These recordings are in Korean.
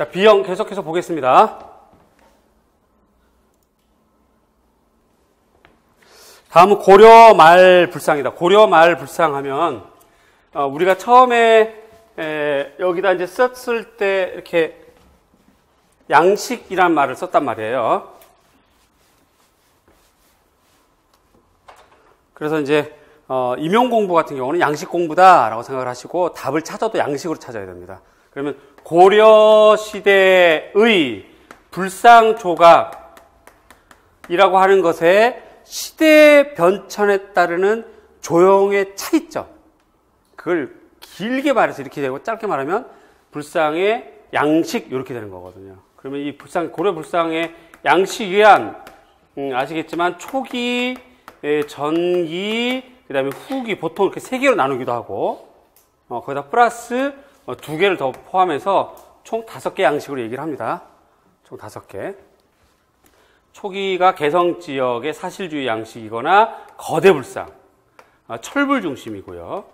자, B형 계속해서 보겠습니다. 다음은 고려 말 불상이다. 고려 말 불상하면 우리가 처음에 여기다 이제 썼을 때 이렇게 양식이란 말을 썼단 말이에요. 그래서 이제 임용 공부 같은 경우는 양식 공부다라고 생각을 하시고 답을 찾아도 양식으로 찾아야 됩니다. 그러면 고려 시대의 불상 조각이라고 하는 것에 시대 변천에 따르는 조형의 차이점, 그걸 길게 말해서 이렇게 되고 짧게 말하면 불상의 양식 이렇게 되는 거거든요. 그러면 이 불상, 고려 불상의 양식이란 아시겠지만 초기, 전기, 그 다음에 후기, 보통 이렇게 세 개로 나누기도 하고 거기다 플러스 두 개를 더 포함해서 총 5개 양식으로 얘기를 합니다. 총 5개. 초기가 개성 지역의 사실주의 양식이거나 거대 불상, 철불 중심이고요.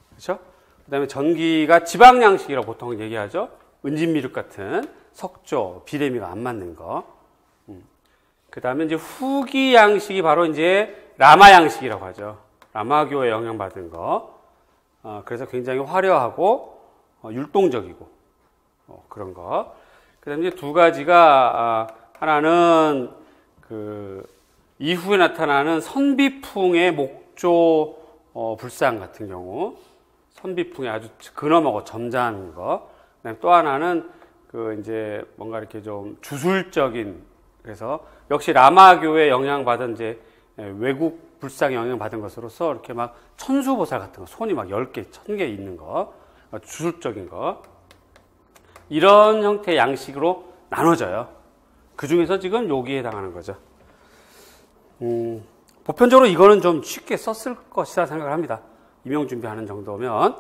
그렇죠? 그 다음에 전기가 지방 양식이라고 보통 얘기하죠. 은진미륵 같은 석조, 비래미가 안 맞는 거. 그 다음에 이제 후기 양식이 바로 이제 라마 양식이라고 하죠. 라마교에 영향받은 거. 그래서 굉장히 화려하고 율동적이고 그런 거. 그 다음에 이제 두 가지가 하나는 그 이후에 나타나는 선비풍의 목조 불상 같은 경우, 선비풍의 아주 근엄하고 점잖은 거. 그다음에 또 하나는 그 이제 뭔가 이렇게 좀 주술적인, 그래서 역시 라마교에 영향받은 이제 외국 불상에 영향받은 것으로서 이렇게 막 천수보살 같은 거, 손이 막 10개, 1000개 있는 거, 주술적인 거, 이런 형태의 양식으로 나눠져요. 그 중에서 지금 여기에 해당하는 거죠. 보편적으로 이거는 좀 쉽게 썼을 것이라 생각을 합니다. 임용 준비하는 정도면.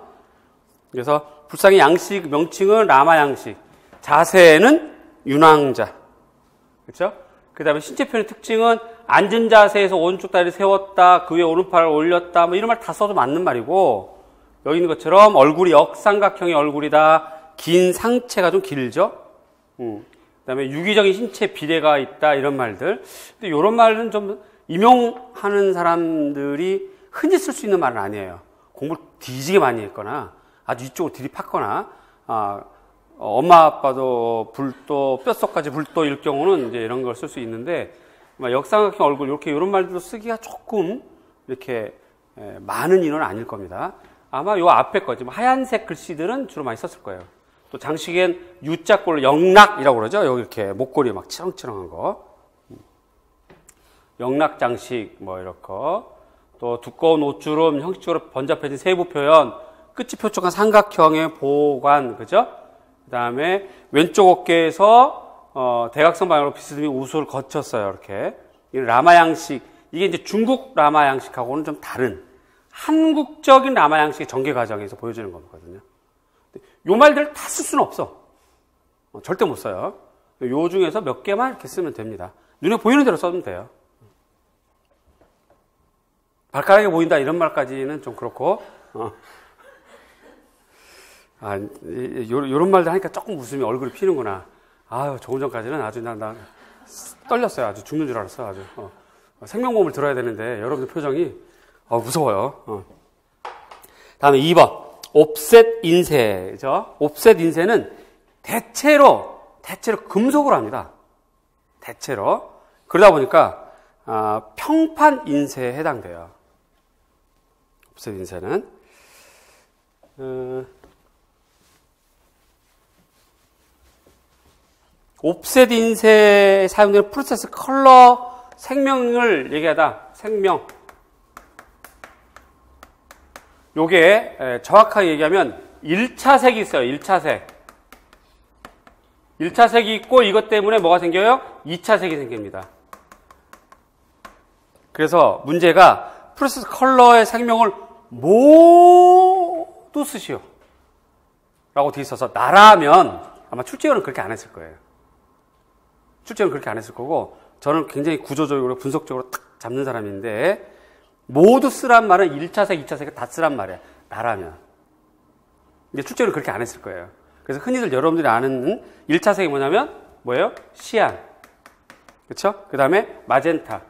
그래서 불상의 양식 명칭은 라마 양식, 자세는 윤왕자, 그렇죠? 그 다음에 신체 표현의 특징은 앉은 자세에서 오른쪽 다리를 세웠다, 그 위에 오른팔을 올렸다, 뭐 이런 말 다 써도 맞는 말이고, 여기 있는 것처럼 얼굴이 역삼각형의 얼굴이다, 긴 상체가 좀 길죠. 그 다음에 유기적인 신체 비례가 있다, 이런 말들. 근데 이런 말은 좀 임용하는 사람들이 흔히 쓸 수 있는 말은 아니에요. 공부를 뒤지게 많이 했거나 아주 이쪽으로 들이팠거나 엄마 아빠도 불도 뼛속까지 불도일 경우는 이제 이런 걸 쓸 수 있는데, 역삼각형 얼굴 이렇게 이런 말들도 쓰기가 조금 이렇게 많은 인원은 아닐 겁니다. 아마 요 앞에 거 지금 하얀색 글씨들은 주로 많이 썼을 거예요. 또 장식엔 U자꼴로 영락이라고 그러죠. 여기 이렇게 목걸이 막 치렁치렁한 거, 영락 장식 뭐 이렇게, 또 두꺼운 옷주름, 형식적으로 번잡해진 세부 표현, 끝이 표촉한 삼각형의 보관, 그죠? 그 다음에 왼쪽 어깨에서 대각선 방향으로 비스듬히 우수를 거쳤어요. 이렇게. 이 라마 양식, 이게 이제 중국 라마 양식하고는 좀 다른 한국적인 라마 양식의 전개 과정에서 보여주는 거거든요. 요 말들을 다 쓸 수는 없어. 절대 못 써요. 요 중에서 몇 개만 이렇게 쓰면 됩니다. 눈에 보이는 대로 써면 돼요. 발가락이 보인다 이런 말까지는 좀 그렇고, 요런 말들 하니까 조금 웃음이 얼굴이 피는구나. 아유, 조금 전까지는 아주 나 떨렸어요. 아주 죽는 줄 알았어. 아주. 생명보험을 들어야 되는데 여러분들 표정이 무서워요. 다음에 2번. 옵셋 인쇄죠. 옵셋 인쇄는 대체로 금속으로 합니다. 대체로. 그러다 보니까 평판 인쇄에 해당돼요. 옵셋 인쇄는. 옵셋 인쇄에 사용되는 프로세스 컬러 생명을 얘기하다. 생명. 요게 정확하게 얘기하면 1차 색이 있어요. 1차 색. 1차 색이 있고 이것 때문에 뭐가 생겨요? 2차 색이 생깁니다. 그래서 문제가 프로세스 컬러의 생명을 모두 쓰시오 라고 되어 있어서, 나라면 아마 출제원은 그렇게 안 했을 거예요. 출제는 그렇게 안 했을 거고, 저는 굉장히 구조적으로 분석적으로 탁 잡는 사람인데, 모두 쓰란 말은 1차 색, 2차 색을 다 쓰란 말이야. 나라면. 근데 출제는 그렇게 안 했을 거예요. 그래서 흔히들 여러분들이 아는 1차 색이 뭐냐면 뭐예요? 시안. 그렇죠? 그 다음에 마젠타.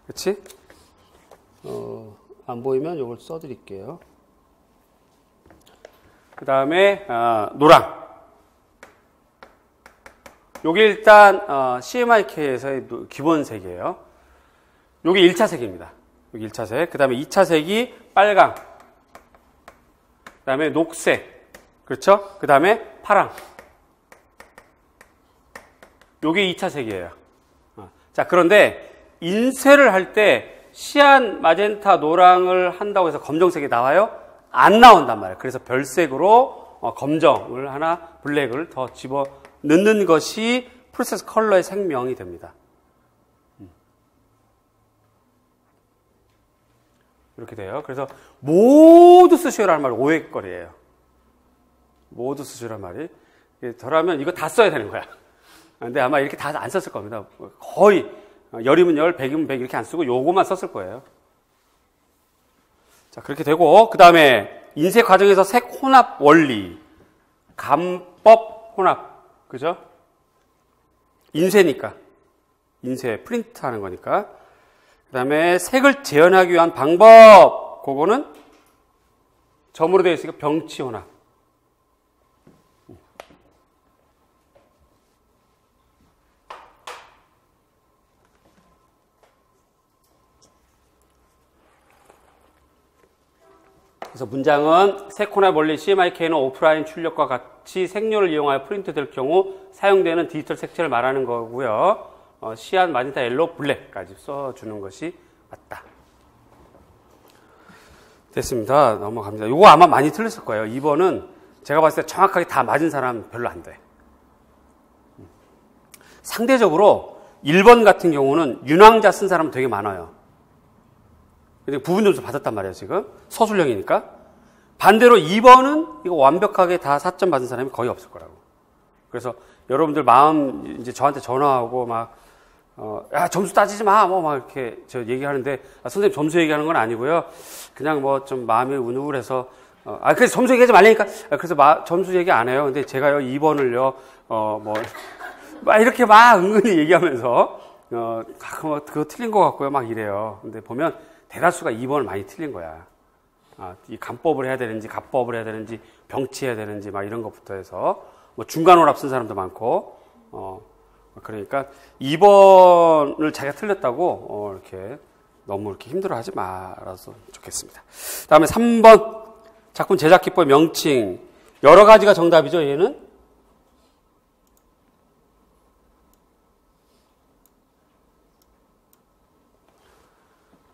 그렇지? 안 보이면 이걸 써드릴게요. 그 다음에 노랑. 요게 일단 CMYK에서의 기본 색이에요. 요게 1차 색입니다. 여기 1차 색. 그 다음에 2차 색이 빨강. 그 다음에 녹색. 그렇죠? 그 다음에 파랑. 요게 2차 색이에요. 자, 그런데 인쇄를 할 때 시안, 마젠타, 노랑을 한다고 해서 검정색이 나와요? 안 나온단 말이에요. 그래서 별색으로 검정을 하나, 블랙을 더 집어 넣는 것이 프로세스 컬러의 생명이 됩니다. 이렇게 돼요. 그래서 모두 쓰시오라는 말이 오해거리예요. 모두 쓰시오라는 말이. 저라면 이거 다 써야 되는 거야. 근데 아마 이렇게 다 안 썼을 겁니다. 거의 열이면 열, 백이면 백 이렇게 안 쓰고 요거만 썼을 거예요. 자, 그렇게 되고 그 다음에 인쇄 과정에서 색 혼합 원리, 감법 혼합, 그죠? 인쇄니까, 인쇄 프린트 하는 거니까. 그 다음에 색을 재현하기 위한 방법, 그거는 점으로 되어 있으니까 병치 혼합. 그래서 문장은 세코나 원리 CMYK는 오프라인 출력과 같이 색료를 이용하여 프린트될 경우 사용되는 디지털 색채를 말하는 거고요. 시안, 마젠타, 옐로우, 블랙까지 써주는 것이 맞다. 됐습니다. 넘어갑니다. 이거 아마 많이 틀렸을 거예요. 2번은 제가 봤을 때 정확하게 다 맞은 사람 별로 안 돼. 상대적으로 1번 같은 경우는 윤왕자 쓴 사람은 되게 많아요. 부분 점수 받았단 말이에요, 지금. 서술형이니까. 반대로 2번은 이거 완벽하게 다 4점 받은 사람이 거의 없을 거라고. 그래서 여러분들 마음 이제 저한테 전화하고 막, 야, 점수 따지지 마! 뭐 막 이렇게 저 얘기하는데, 선생님 점수 얘기하는 건 아니고요. 그냥 뭐 좀 마음이 우울해서, 그래서 점수 얘기하지 말라니까. 그래서 점수 얘기 안 해요. 근데 제가요, 2번을요, 막 이렇게 막 은근히 얘기하면서, 그거 틀린 것 같고요. 막 이래요. 근데 보면, 대다수가 2번을 많이 틀린 거야. 이 감법을 해야 되는지, 갑법을 해야 되는지, 병치해야 되는지, 막 이런 것부터 해서, 뭐 중간 오랍 쓴 사람도 많고, 그러니까 2번을 자기가 틀렸다고, 이렇게, 너무 이렇게 힘들어 하지 말아서 좋겠습니다. 다음에 3번, 작품 제작 기법 명칭. 여러 가지가 정답이죠, 얘는?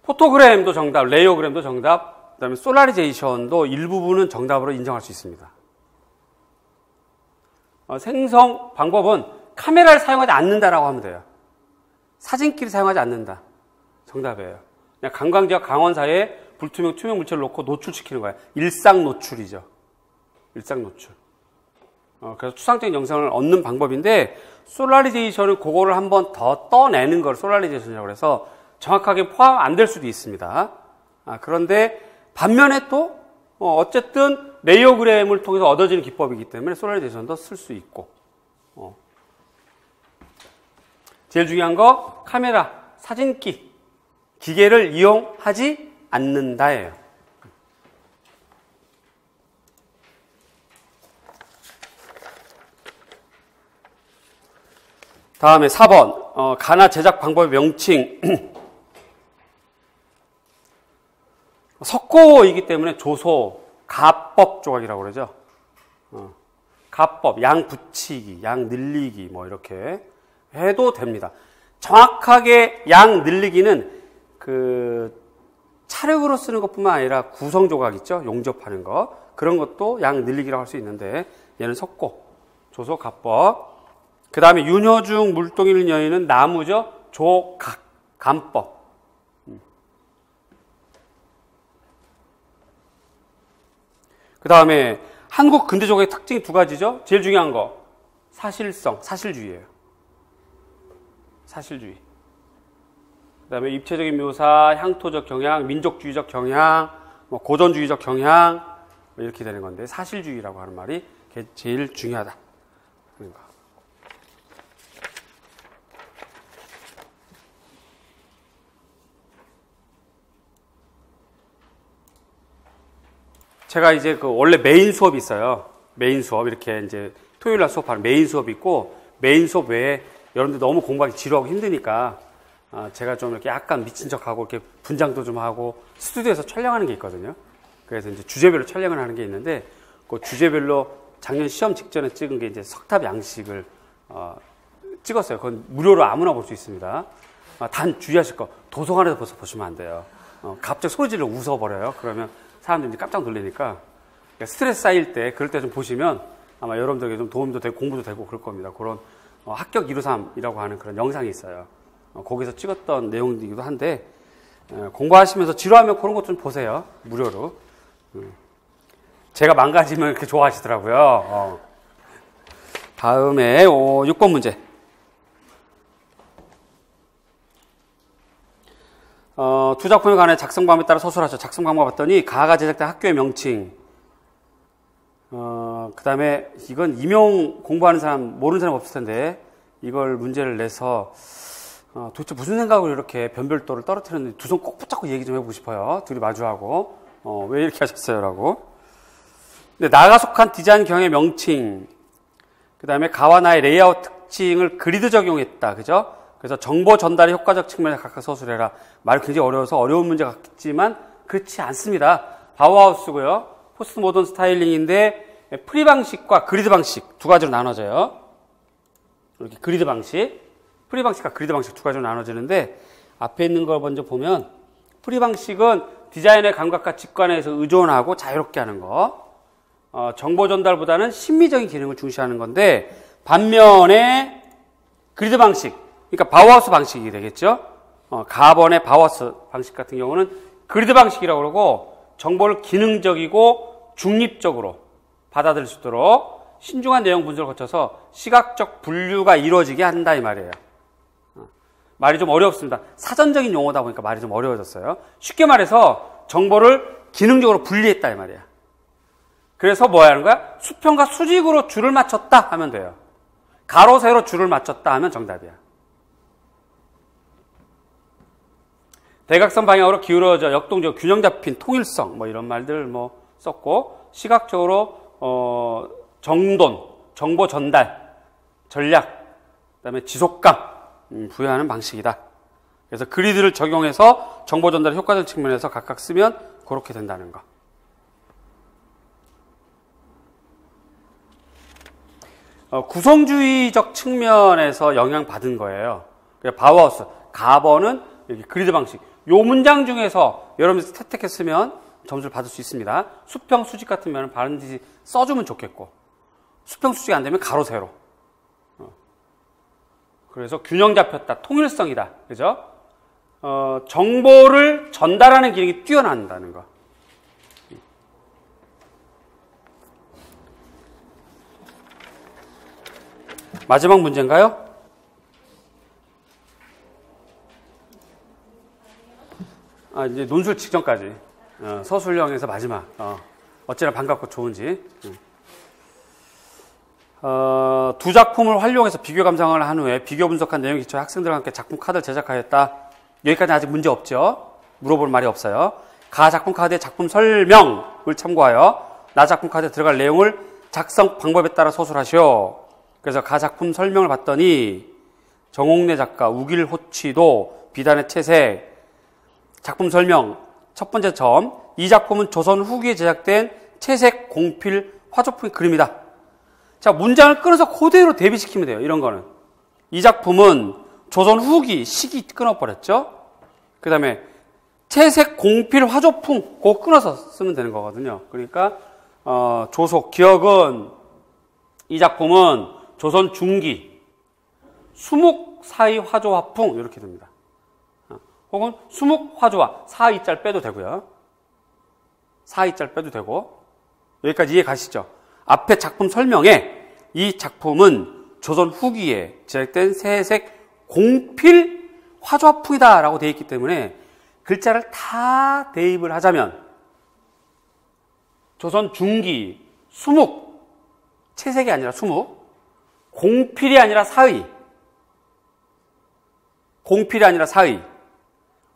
포토그램도 정답, 레이어그램도 정답, 그 다음에 솔라리제이션도 일부분은 정답으로 인정할 수 있습니다. 생성 방법은 카메라를 사용하지 않는다라고 하면 돼요. 사진기를 사용하지 않는다. 정답이에요. 그냥 관광지와 강원사이에 불투명, 투명 물체를 놓고 노출시키는 거예요. 일상 노출이죠. 일상 노출. 그래서 추상적인 영상을 얻는 방법인데, 솔라리제이션은 그거를 한번 더 떠내는 걸 솔라리제이션이라고 해서 정확하게 포함 안 될 수도 있습니다. 그런데 반면에 또 어쨌든 레이어그램을 통해서 얻어지는 기법이기 때문에 솔라리제이션도 쓸 수 있고, 제일 중요한 거 카메라, 사진기, 기계를 이용하지 않는다예요. 다음에 4번 가나 제작 방법의 명칭. 석고이기 때문에 조소, 가법 조각이라고 그러죠. 가법, 양 붙이기, 양 늘리기 뭐 이렇게 해도 됩니다. 정확하게 양 늘리기는 그 차력으로 쓰는 것뿐만 아니라 구성 조각 있죠. 용접하는 거. 그런 것도 양 늘리기라고 할 수 있는데 얘는 석고, 조소, 가법. 그 다음에 윤효중 물동일 여인은 나무죠. 조각, 감법. 그 다음에 한국 근대조각의 특징이 두 가지죠. 제일 중요한 거 사실성, 사실주의예요. 사실주의. 그 다음에 입체적인 묘사, 향토적 경향, 민족주의적 경향, 고전주의적 경향, 이렇게 되는 건데 사실주의라고 하는 말이 제일 중요하다. 그런 거. 제가 이제 원래 메인 수업이 있어요. 메인 수업 이렇게 이제 토요일 날 수업하는 메인 수업이 있고 메인 수업 외에 여러분들 너무 공부하기 지루하고 힘드니까 제가 좀 이렇게 약간 미친 척하고 이렇게 분장도 좀 하고 스튜디오에서 촬영하는 게 있거든요. 그래서 이제 주제별로 촬영을 하는 게 있는데 그 주제별로 작년 시험 직전에 찍은 게 이제 석탑 양식을 찍었어요. 그건 무료로 아무나 볼 수 있습니다. 단 주의하실 거 도서관에서 벌써 보시면 안 돼요. 갑자기 소리 질러 웃어버려요. 그러면 사람들이 깜짝 놀라니까 스트레스 쌓일 때 그럴 때 좀 보시면 아마 여러분들에게 좀 도움도 되고 공부도 되고 그럴 겁니다. 그런 합격 123이라고 하는 그런 영상이 있어요. 거기서 찍었던 내용이기도 한데 공부하시면서 지루하면 그런 것 좀 보세요. 무료로. 제가 망가지면 이렇게 좋아하시더라고요. 다음에 6번 문제. 두 작품에 관해 작성 방법에 따라 서술하죠. 작성 방법 봤더니 가가 제작된 학교의 명칭. 그 다음에 이건 임용 공부하는 사람 모르는 사람 없을 텐데 이걸 문제를 내서 도대체 무슨 생각으로 이렇게 변별도를 떨어뜨렸는지 두 손 꼭 붙잡고 얘기 좀 해보고 싶어요. 둘이 마주하고 왜 이렇게 하셨어요? 라고. 근데 나가 속한 디자인 경향의 명칭, 그 다음에 가와 나의 레이아웃 특징을 그리드 적용했다. 그죠? 그래서 정보 전달의 효과적 측면에 각각 서술해라. 말이 굉장히 어려워서 어려운 문제 같지만 그렇지 않습니다. 바우하우스고요. 포스트 모던 스타일링인데 프리 방식과 그리드 방식 두 가지로 나눠져요. 이렇게 그리드 방식, 프리 방식과 그리드 방식 두 가지로 나눠지는데 앞에 있는 걸 먼저 보면 프리 방식은 디자인의 감각과 직관에 의해서 의존하고 자유롭게 하는 거. 정보 전달보다는 심미적인 기능을 중시하는 건데 반면에 그리드 방식, 그러니까 바우하우스 방식이 되겠죠. 가번의 바우하우스 방식 같은 경우는 그리드 방식이라고 그러고 정보를 기능적이고 중립적으로 받아들일 수 있도록 신중한 내용 분석을 거쳐서 시각적 분류가 이루어지게 한다 이 말이에요. 말이 좀 어렵습니다. 사전적인 용어다 보니까 말이 좀 어려워졌어요. 쉽게 말해서 정보를 기능적으로 분리했다 이 말이에요. 그래서 뭐 하는 거야? 수평과 수직으로 줄을 맞췄다 하면 돼요. 가로 세로 줄을 맞췄다 하면 정답이야. 대각선 방향으로 기울어져 역동적 균형 잡힌 통일성 뭐 이런 말들 뭐 썼고 시각적으로 정돈, 정보 전달, 전략, 그다음에 지속감 부여하는 방식이다. 그래서 그리드를 적용해서 정보 전달의 효과적 측면에서 각각 쓰면 그렇게 된다는 거. 구성주의적 측면에서 영향받은 거예요. 바우하우스, 가번은 여기 그리드 방식. 요 문장 중에서 여러분들이 채택했으면 점수를 받을 수 있습니다. 수평, 수직 같은 면은 반드시 써주면 좋겠고 수평, 수직이 안 되면 가로, 세로. 그래서 균형 잡혔다, 통일성이다. 그죠? 정보를 전달하는 기능이 뛰어난다는 거. 마지막 문제인가요? 이제 논술 직전까지. 서술형에서 마지막. 어찌나 반갑고 좋은지. 두 작품을 활용해서 비교 감상을 한 후에 비교 분석한 내용에 기초해 학생들과 함께 작품 카드를 제작하였다. 여기까지 아직 문제 없죠? 물어볼 말이 없어요. 가 작품 카드의 작품 설명을 참고하여 나 작품 카드에 들어갈 내용을 작성 방법에 따라 서술하시오. 그래서 가 작품 설명을 봤더니 정옥래 작가 우길 호치도 비단의 채색 작품 설명 첫 번째 점, 이 작품은 조선 후기에 제작된 채색 공필 화조품의 그림이다. 자, 문장을 끊어서 그대로 대비시키면 돼요. 이런 거는 이 작품은 조선 후기 시기 끊어버렸죠. 그 다음에 채색 공필 화조품 그거 끊어서 쓰면 되는 거거든요. 그러니까 조속 기억은 이 작품은 조선 중기 수묵 사이 화조 화풍 이렇게 됩니다. 혹은 수묵 화조화 사이짤 빼도 되고요. 사이짤 빼도 되고 여기까지 이해 가시죠? 앞에 작품 설명에 이 작품은 조선 후기에 제작된 새색 공필 화조화풍이다 라고 되어 있기 때문에 글자를 다 대입을 하자면 조선 중기 수묵, 채색이 아니라 수묵, 공필이 아니라 사의, 공필이 아니라 사의,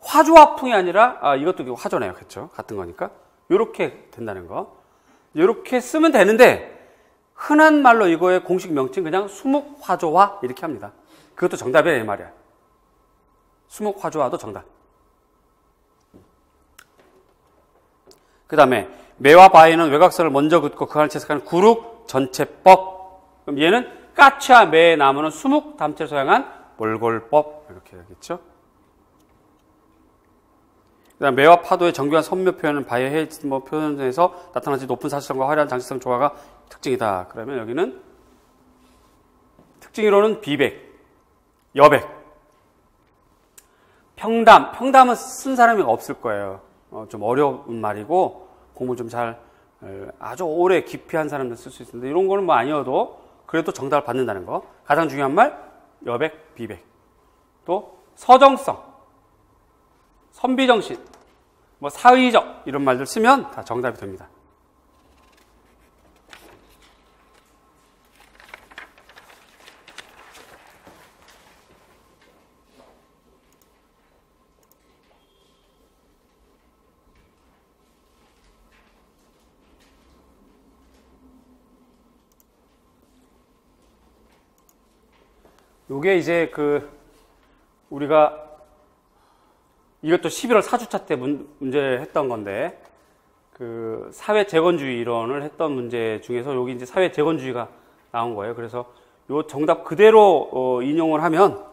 화조화풍이 아니라 이것도 화조네요. 그렇죠? 같은 거니까 이렇게 된다는 거. 이렇게 쓰면 되는데 흔한 말로 이거의 공식 명칭 그냥 수묵화조화 이렇게 합니다. 그것도 정답이야 이 말이야. 수묵화조화도 정답. 그 다음에 매와 바위는 외곽선을 먼저 긋고 그 안을 채색하는 구룩 전체법. 그럼 얘는 까치와 매의 나무는 수묵 담채를 소양한 몰골법 이렇게 되겠죠. 그 다음 매와 파도의 정교한 선묘 표현은 바위의 해일 표현에서 나타나지 높은 사실성과 화려한 장식성 조화가 특징이다. 그러면 여기는 특징으로는 비백, 여백, 평담. 평담은 쓴 사람이 없을 거예요. 좀 어려운 말이고 공부 좀 잘 아주 오래 깊이 한 사람들 쓸 수 있는데 이런 거는 뭐 아니어도 그래도 정답을 받는다는 거. 가장 중요한 말 여백, 비백. 또 서정성, 선비정신, 뭐 사의적 이런 말들 쓰면 다 정답이 됩니다. 요게 이제 우리가 이것도 11월 4주차 때 문제 했던 건데, 사회 재건주의 이론을 했던 문제 중에서 여기 이제 사회 재건주의가 나온 거예요. 그래서 요 정답 그대로 인용을 하면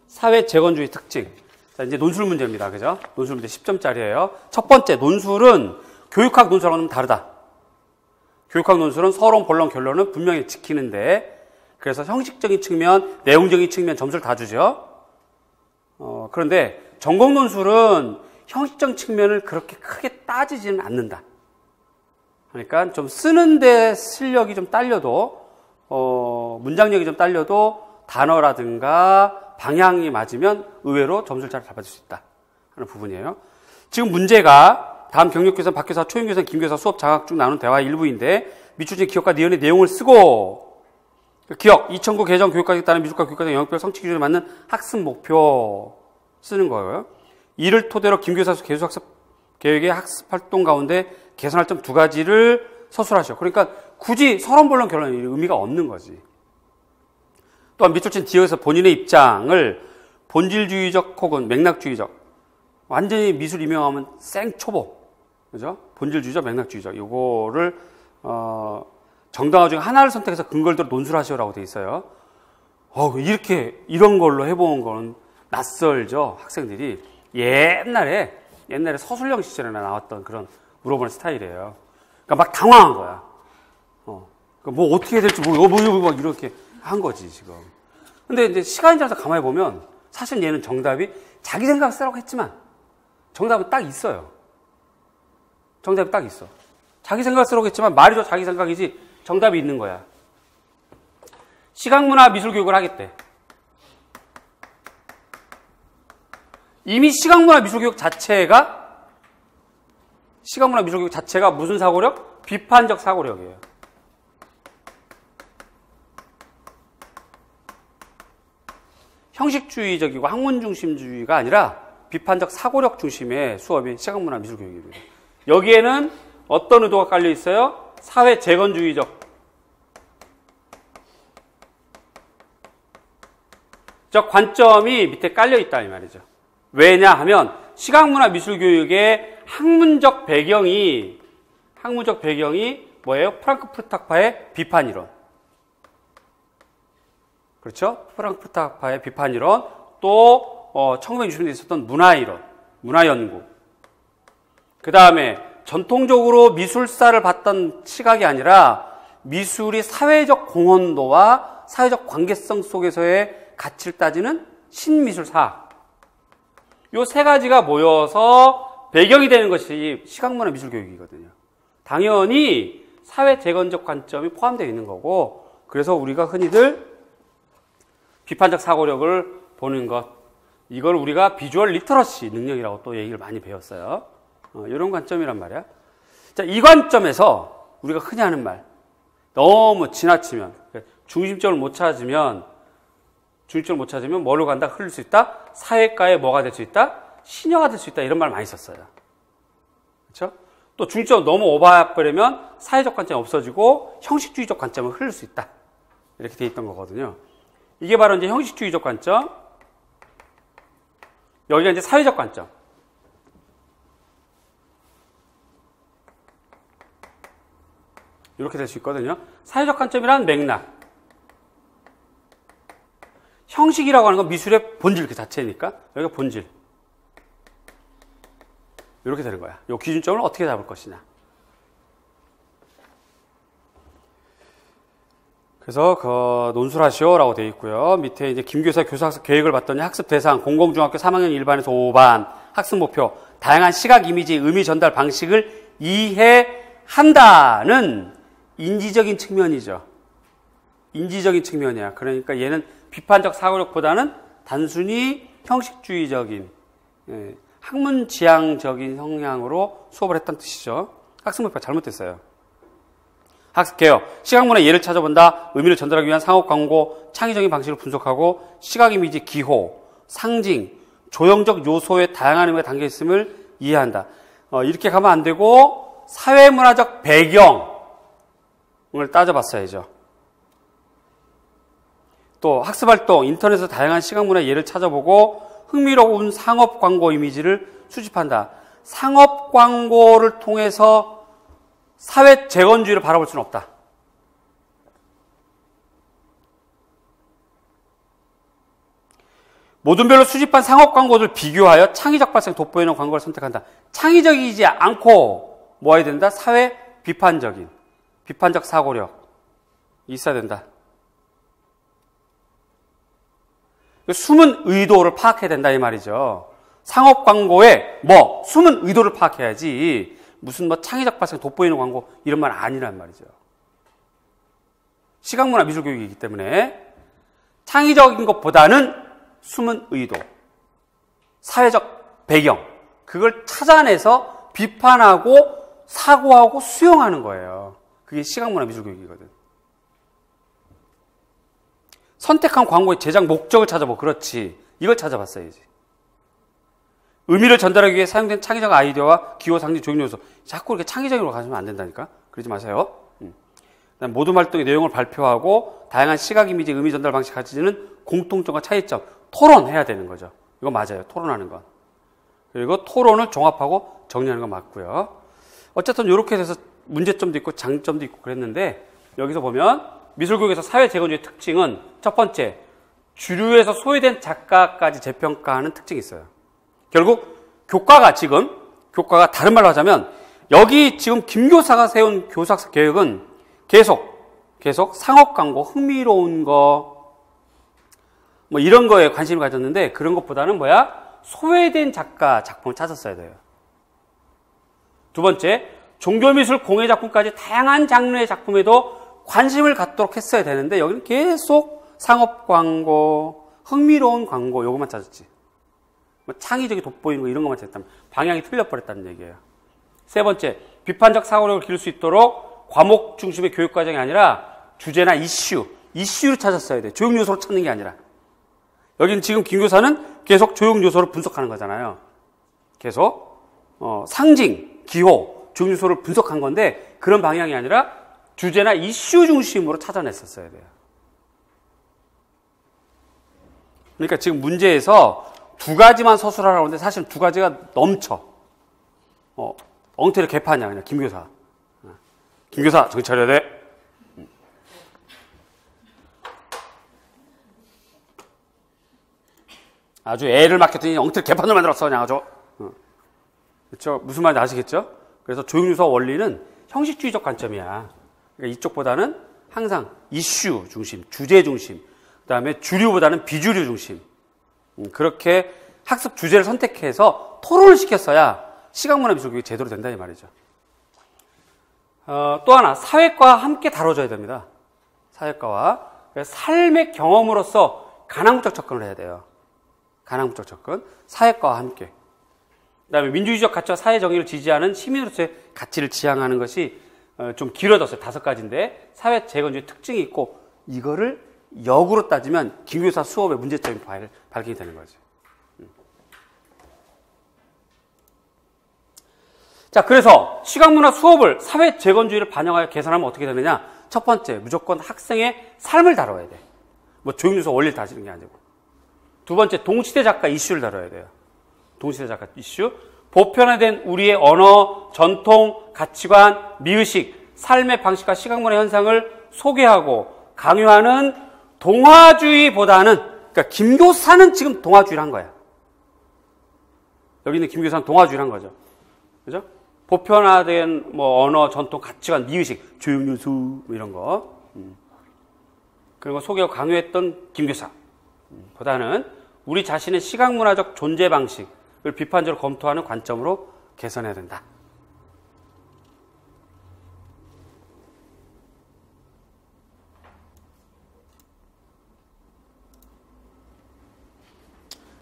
사회 재건주의 특징. 자, 이제 논술 문제입니다. 그죠? 논술 문제 10점짜리예요. 첫 번째, 논술은 교육학 논술하고는 다르다. 교육학 논술은 서론, 본론, 결론은 분명히 지키는데, 그래서 형식적인 측면, 내용적인 측면 점수를 다 주죠. 그런데 전공 논술은 형식적 측면을 그렇게 크게 따지지는 않는다. 그러니까 좀 쓰는데 실력이 좀 딸려도, 문장력이 좀 딸려도 단어라든가 방향이 맞으면 의외로 점수를 잘 잡아줄 수 있다 하는 부분이에요. 지금 문제가 다음 경력교사, 박교사, 초임교사, 김교사 수업 장학 중 나눈 대화 일부인데 밑줄진 기억과 니은의 내용을 쓰고 기억, 2009 개정 교육과에 따른 미술과 교육과정 영역별 성취 기준에 맞는 학습 목표 쓰는 거예요. 이를 토대로 김교사 개수학습 계획의 학습 활동 가운데 개선할 점 2가지를 서술하셔. 그러니까 굳이 서론, 본론, 결론이 의미가 없는 거지. 또한 밑줄친 뒤에서 본인의 입장을 본질주의적 혹은 맥락주의적, 완전히 미술 임용하면 생초보, 그죠? 본질주의적, 맥락주의적, 요거를 정당화 중에 하나를 선택해서 근거를 들어 논술하시오라고 돼 있어요. 이런 걸로 해본 거는 낯설죠, 학생들이. 옛날에 서술형 시절에 나왔던 그런 물어보는 스타일이에요. 그러니까 막 당황한 거야. 그러니까 뭐 어떻게 해야 될지 모르고 막 이렇게 한 거지, 지금. 근데 이제 시간이 지나서 가만히 보면 사실 얘는 정답이 자기 생각 쓰라고 했지만 정답은 딱 있어요. 정답이 딱 있어. 자기 생각 쓰라고 했지만 말이죠, 자기 생각이지 정답이 있는 거야. 시각문화 미술교육을 하겠대. 이미 시각문화 미술교육 자체가 무슨 사고력? 비판적 사고력이에요. 형식주의적이고 학문중심주의가 아니라 비판적 사고력 중심의 수업이 시각문화 미술교육입니다. 여기에는 어떤 의도가 깔려 있어요? 사회 재건주의적 관점이 밑에 깔려 있다 이 말이죠. 왜냐 하면 시각문화 미술교육의 학문적 배경이 뭐예요? 프랑크푸르트 학파의 비판이론. 그렇죠? 프랑크푸르트 학파의 비판이론, 또 1960년대에 있었던 문화이론, 문화연구. 그 다음에 전통적으로 미술사를 봤던 시각이 아니라 미술이 사회적 공헌도와 사회적 관계성 속에서의 가치를 따지는 신미술사. 요 3가지가 모여서 배경이 되는 것이 시각문화 미술교육이거든요. 당연히 사회 재건적 관점이 포함되어 있는 거고, 그래서 우리가 흔히들 비판적 사고력을 보는 것. 이걸 우리가 비주얼 리터러시 능력이라고 또 얘기를 많이 배웠어요. 이런 관점이란 말이야. 자, 이 관점에서 우리가 흔히 하는 말. 너무 지나치면, 중심점을 못 찾으면 뭐로 간다? 흐를 수 있다? 사회과에 뭐가 될 수 있다? 시녀가 될 수 있다. 이런 말 많이 썼어요. 그렇죠? 또 중점을 너무 오버해버리면 사회적 관점이 없어지고 형식주의적 관점을 흐를 수 있다. 이렇게 돼 있던 거거든요. 이게 바로 이제 형식주의적 관점. 여기가 이제 사회적 관점. 이렇게 될 수 있거든요. 사회적 관점이란 맥락. 형식이라고 하는 건 미술의 본질 그 자체니까 여기가 본질. 이렇게 되는 거야. 이 기준점을 어떻게 잡을 것이냐. 그래서 논술하시오라고 되어 있고요. 밑에 이제 김교사 교사학습 계획을 봤더니 학습 대상 공공중학교 3학년 1반에서 5반 학습 목표 다양한 시각 이미지 의미 전달 방식을 이해한다는 인지적인 측면이죠. 인지적인 측면이야. 그러니까 얘는 비판적 사고력보다는 단순히 형식주의적인 학문 지향적인 성향으로 수업을 했다는 뜻이죠. 학습 목표가 잘못됐어요. 학습 개혁, 시각문화 예를 찾아본다, 의미를 전달하기 위한 상업 광고, 창의적인 방식을 분석하고 시각 이미지 기호, 상징, 조형적 요소의 다양한 의미가 담겨 있음을 이해한다. 이렇게 가면 안 되고 사회문화적 배경을 따져봤어야죠. 또 학습활동, 인터넷에서 다양한 시각문화 예를 찾아보고 흥미로운 상업 광고 이미지를 수집한다. 상업 광고를 통해서 사회 재건주의를 바라볼 수는 없다. 모든별로 수집한 상업 광고를 비교하여 창의적 발생 돋보이는 광고를 선택한다. 창의적이지 않고 뭐 해야 된다? 사회 비판적 사고력 있어야 된다. 숨은 의도를 파악해야 된다 이 말이죠. 상업 광고에 숨은 의도를 파악해야지 무슨 창의적 발생 돋보이는 광고 이런 말 아니란 말이죠. 시각문화 미술교육이기 때문에 창의적인 것보다는 숨은 의도, 사회적 배경 그걸 찾아내서 비판하고 사고하고 수용하는 거예요. 그게 시각문화 미술교육이거든. 선택한 광고의 제작 목적을 찾아보고 그렇지. 이걸 찾아봤어야지. 의미를 전달하기 위해 사용된 창의적 아이디어와 기호, 상징, 조형 요소. 자꾸 이렇게 창의적으로 가시면 안 된다니까. 그러지 마세요. 그다음 모든 활동의 내용을 발표하고 다양한 시각 이미지, 의미 전달 방식 가지는 공통점과 차이점. 토론해야 되는 거죠. 이거 맞아요. 토론하는 건. 그리고 토론을 종합하고 정리하는 건 맞고요. 어쨌든 이렇게 돼서 문제점도 있고 장점도 있고 그랬는데 여기서 보면 미술교육에서 사회 재건주의 특징은 첫 번째, 주류에서 소외된 작가까지 재평가하는 특징이 있어요. 결국 교과가 다른 말로 하자면 여기 지금 김 교사가 세운 교사학습 계획은 계속 상업 광고, 흥미로운 거 이런 거에 관심을 가졌는데 그런 것보다는 소외된 작가 작품을 찾았어야 돼요. 두 번째, 종교미술 공예 작품까지 다양한 장르의 작품에도 관심을 갖도록 했어야 되는데 여기는 계속 상업 광고, 흥미로운 광고 요것만 찾았지. 창의적이 돋보이는 거 이런 것만 찾았다면 방향이 틀려버렸다는 얘기예요. 세 번째, 비판적 사고력을 기를 수 있도록 과목 중심의 교육 과정이 아니라 주제나 이슈를 찾았어야 돼. 조형 요소로 찾는 게 아니라. 여기는 지금 김 교사는 계속 조형 요소를 분석하는 거잖아요. 계속 상징, 기호, 조형 요소를 분석한 건데 그런 방향이 아니라 주제나 이슈 중심으로 찾아냈었어야 돼요. 그러니까 지금 문제에서 두 가지만 서술하라고 하는데 사실 두 가지가 넘쳐. 엉터리 개판이야 그냥 김교사. 김교사 정신 차려야 돼. 아주 애를 맡겼더니 엉터리 개판을 만들었어 그냥 아주. 그렇죠? 무슨 말인지 아시겠죠? 그래서 조형유서 원리는 형식주의적 관점이야. 그러니까 이쪽보다는 항상 이슈 중심, 주제 중심, 그 다음에 주류보다는 비주류 중심. 그렇게 학습 주제를 선택해서 토론을 시켰어야 시각문화 미술교육이 제대로 된다 이 말이죠. 또 하나, 사회과와 함께 다뤄줘야 됩니다. 사회과와. 삶의 경험으로서 가낭문적 접근을 해야 돼요. 가낭문적 접근. 사회과와 함께. 그 다음에 민주주의적 가치와 사회 정의를 지지하는 시민으로서의 가치를 지향하는 것이 좀 길어졌어요. 5가지인데 사회 재건주의 특징이 있고 이거를 역으로 따지면 김교사 수업의 문제점이 발견이 되는 거죠. 자, 그래서 시각문화 수업을 사회 재건주의를 반영하여 개선하면 어떻게 되느냐? 첫 번째, 무조건 학생의 삶을 다뤄야 돼. 뭐 조형조사 원리를 다지는 게 아니고. 두 번째, 동시대 작가 이슈를 다뤄야 돼요. 동시대 작가 이슈. 보편화된 우리의 언어, 전통, 가치관, 미의식, 삶의 방식과 시각문화 현상을 소개하고 강요하는 동화주의보다는, 그러니까 김교사는 지금 동화주의를 한 거야. 여기 있는 김교사는 동화주의를 한 거죠. 그죠? 보편화된 뭐 언어, 전통, 가치관, 미의식, 조형요수 뭐 이런 거. 그런 거 소개하고 강요했던 김교사 보다는 우리 자신의 시각문화적 존재 방식을 비판적으로 검토하는 관점으로 개선해야 된다.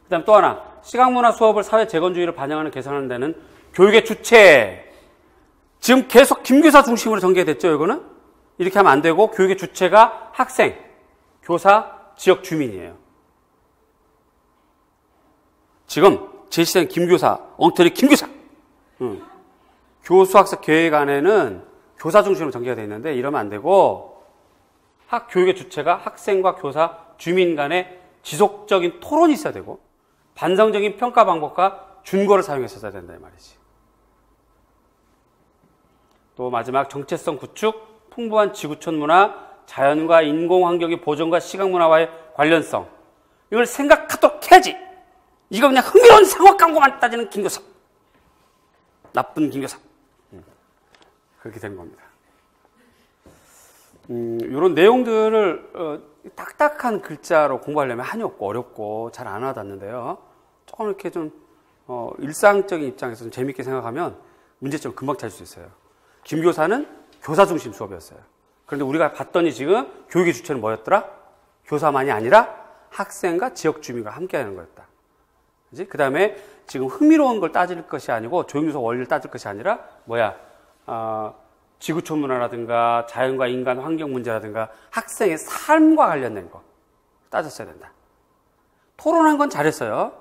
그 다음 또 하나, 시각문화 수업을 사회 재건주의를 반영하는 개선하는 데는 교육의 주체. 지금 계속 김교사 중심으로 전개됐죠, 이거는? 이렇게 하면 안 되고, 교육의 주체가 학생, 교사, 지역 주민이에요. 지금 제시된 김교사, 엉터리 김교사. 교수학습 계획 안에는 교사 중심으로 전개가 되어 있는데 이러면 안 되고 교육의 주체가 학생과 교사, 주민 간의 지속적인 토론이 있어야 되고 반성적인 평가 방법과 준거를 사용했어야 된다 이 말이지. 또 마지막 정체성 구축, 풍부한 지구촌 문화, 자연과 인공환경의 보존과 시각문화와의 관련성. 이걸 생각하도록 해야지. 이거 그냥 흥미로운 상업 광고만 따지는 김교사. 나쁜 김교사. 그렇게 된 겁니다. 이런 내용들을 딱딱한 글자로 공부하려면 한이 없고 어렵고 잘 안 와닿는데요. 조금 이렇게 좀 일상적인 입장에서 좀 재밌게 생각하면 문제점 금방 찾을 수 있어요. 김교사는 교사 중심 수업이었어요. 그런데 우리가 봤더니 지금 교육의 주체는 뭐였더라? 교사만이 아니라 학생과 지역 주민과 함께하는 거였다. 그 다음에 지금 흥미로운 걸 따질 것이 아니고 조형조사 원리를 따질 것이 아니라 지구촌 문화라든가 자연과 인간 환경 문제라든가 학생의 삶과 관련된 거 따졌어야 된다. 토론한 건 잘했어요.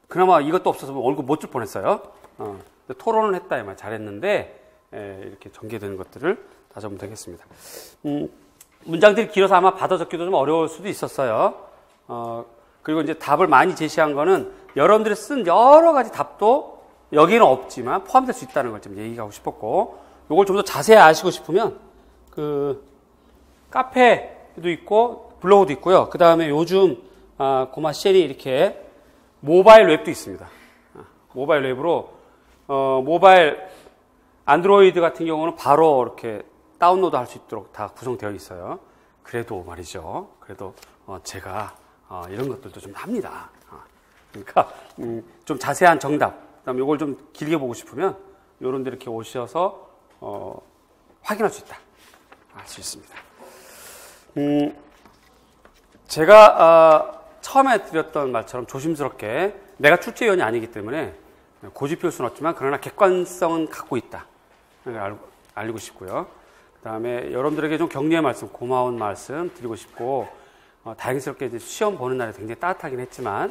그나마 이것도 없어서 얼굴 못 줄 뻔했어요. 토론을 했다 이 말 잘했는데 이렇게 전개되는 것들을 따져보면 되겠습니다. 문장들이 길어서 아마 받아 적기도 좀 어려울 수도 있었어요. 그리고 이제 답을 많이 제시한 거는 여러분들이 쓴 여러 가지 답도 여기는 없지만 포함될 수 있다는 걸 좀 얘기하고 싶었고, 이걸 좀 더 자세히 아시고 싶으면 그 카페도 있고 블로그도 있고요. 그 다음에 요즘 고마쉘이 이렇게 모바일 웹도 있습니다. 모바일 웹으로 모바일 안드로이드 같은 경우는 바로 이렇게 다운로드 할 수 있도록 다 구성되어 있어요. 그래도 말이죠. 그래도 제가 이런 것들도 좀 합니다. 그러니까 좀 자세한 정답, 그다음에 이걸 좀 길게 보고 싶으면 이런 데 이렇게 오셔서 확인할 수 있다. 알 수 있습니다. 제가 처음에 드렸던 말처럼 조심스럽게 내가 출제위원이 아니기 때문에 고집 피울 수는 없지만 그러나 객관성은 갖고 있다. 알리고 싶고요. 그 다음에 여러분들에게 좀 격려의 말씀, 고마운 말씀 드리고 싶고, 다행스럽게 이제 시험 보는 날에 굉장히 따뜻하긴 했지만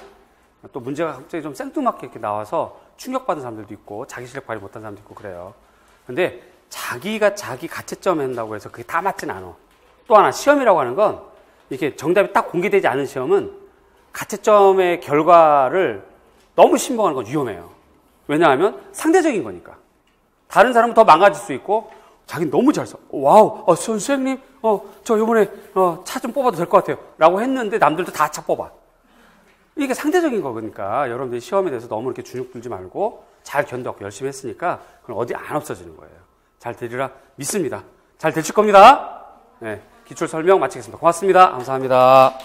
또 문제가 갑자기 좀 생뚱맞게 이렇게 나와서 충격받은 사람들도 있고 자기 실력 발휘 못한 사람도 있고 그래요. 근데 자기가 자기 가채점 한다고 해서 그게 다 맞진 않아. 또 하나 시험이라고 하는 건 이렇게 정답이 딱 공개되지 않은 시험은 가채점의 결과를 너무 신봉하는 건 위험해요. 왜냐하면 상대적인 거니까. 다른 사람은 더 망가질 수 있고 자기는 너무 잘 써. 와우, 선생님, 저 이번에 차 좀 뽑아도 될 것 같아요. 라고 했는데 남들도 다 차 뽑아. 이게 상대적인 거니까 여러분들이 시험에 대해서 너무 이렇게 주눅 들지 말고 잘 견뎌갖고 열심히 했으니까 그건 어디 안 없어지는 거예요. 잘 되리라 믿습니다. 잘 되실 겁니다. 네, 기출 설명 마치겠습니다. 고맙습니다. 감사합니다.